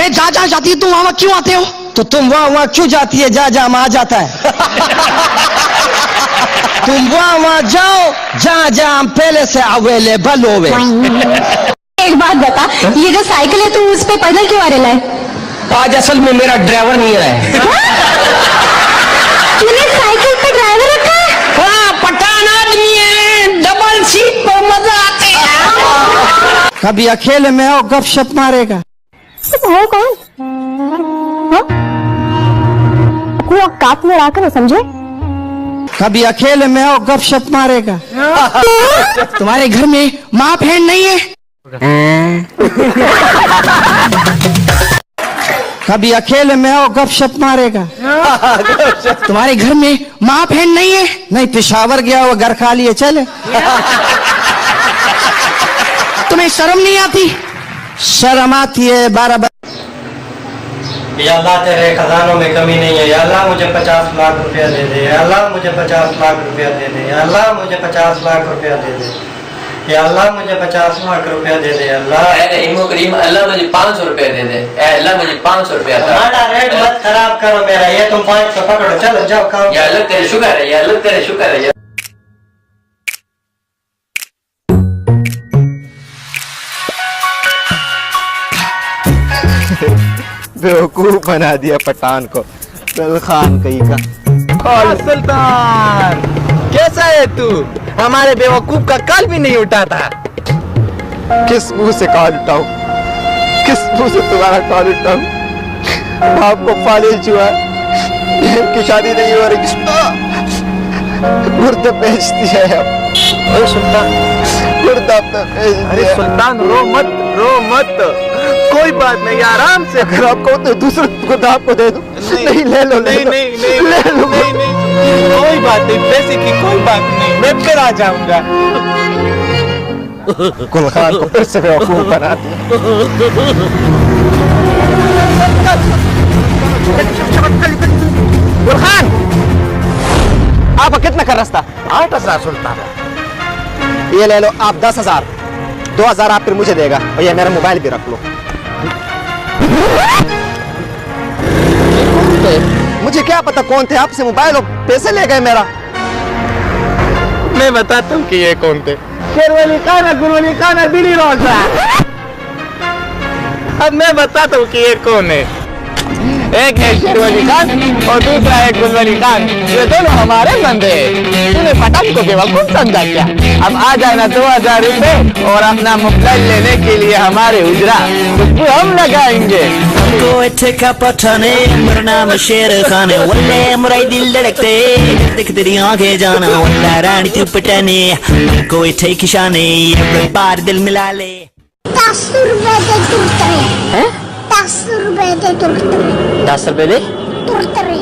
मैं जहाँ जाती है तुम वहां क्यों आते हो? तो तुम वहाँ क्यों जाती है? जा जा आ जाता है। तुम वहाँ जाओ जहाँ हम पहले से अवेलेबल होवे। एक बात बता, ये जो साइकिल है तू उस पे पैदल क्यों आ रहा है? आज असल में मेरा ड्राइवर नहीं है। तूने साइकिल पे ड्राइवर रखा है? हाँ, पठान आदमी है, डबल सीट पर मजा आते है। कभी अकेले में हो गपशप मारेगा। हो कौन? कुआ काट में रखा, समझे? कभी अकेले में हो गपशप मारेगा। तुम्हारे घर में माँ बहन नहीं है? कभी अकेले में हो गपशप मारेगा। तुम्हारे घर में माँ बहन नहीं है? नहीं, पेशावर गया वो घर खाली है, चले। तुम्हें शर्म नहीं आती? शर्म आती है। 12 या अल्लाह तेरे खजानों में कमी नहीं है। या अल्लाह मुझे 50 लाख रुपया दे दे। या अल्लाह मुझे 50 लाख रुपया दे दे। या अल्लाह मुझे 50 लाख रुपया दे दे। या अल्लाह मुझे 50 लाख रुपया दे दे। अल्लाह रहीम करीम, अल्लाह मुझे 500 रुपया दे दे। अल्लाह मुझे 500 रुपया दे। हमारा रेट मत खराब करो मेरा, ये तुम 500 पकड़ो, चलो जाओ खाओ। या अल्लाह तेरे शुक्र है, या अल्लाह तेरे शुक्र है। बेवकूफ बना दिया पठान को, चल खान कहीं का। सुल्तान कैसा है तू? हमारे बेवकूफ का कल भी नहीं उठा था। किस मुंह से कॉल उठाऊं? किस मुंह से तुम्हारा कॉल उठाऊं? आपको फालिज हुआ, की शादी नहीं हो रही, मुर्दा बेच दिया है। सुल्तान मुर्दा बेच दिया। सुल्तान रो मत, कोई बात नहीं, आराम से। अगर आपको तो दूसरे खुद आपको दे दूं। नहीं ले लो, ले लो, कोई बात नहीं, पैसे की कोई बात नहीं, मैं फिर आ जाऊंगा। गुल खान को फिर से बेवकूफ बना दिया। गुल खान, आपका कितना का रास्ता? 8,000 सुल्तान। ये ले लो आप 10,000, 2,000 आप फिर मुझे देगा, और ये मेरा मोबाइल भी रख लो। मुझे क्या पता कौन थे, आपसे मोबाइल और पैसे ले गए मेरा। मैं बताता हूँ कि ये कौन थे। शेरवली खान, गुलवली खान, बिली रोजा। अब मैं बताता हूँ कि ये कौन है। एक है शेरवली खान और दूसरा है गुलवली खान। ये दोनों हमारे बंदे हैं। तूने पठान को बेवकूफ समझा क्या? अब आ जाना 2,000 रुपए और अपना मोबाइल लेने के लिए हमारे उजरा उसको हम लगाएंगे। का पठाने, मेरा नाम शेर खान है। वल्ले मुराई दिल धड़कते, देख तेरी आंखें जाना। वल्ला रानी तू पठाने, कोई थे किशाने, एक बार दिल मिला ले। 10 रुपए दे तुरतरे। 10 रुपए दे तुरतरे। 10 रुपए दे तुरतरे।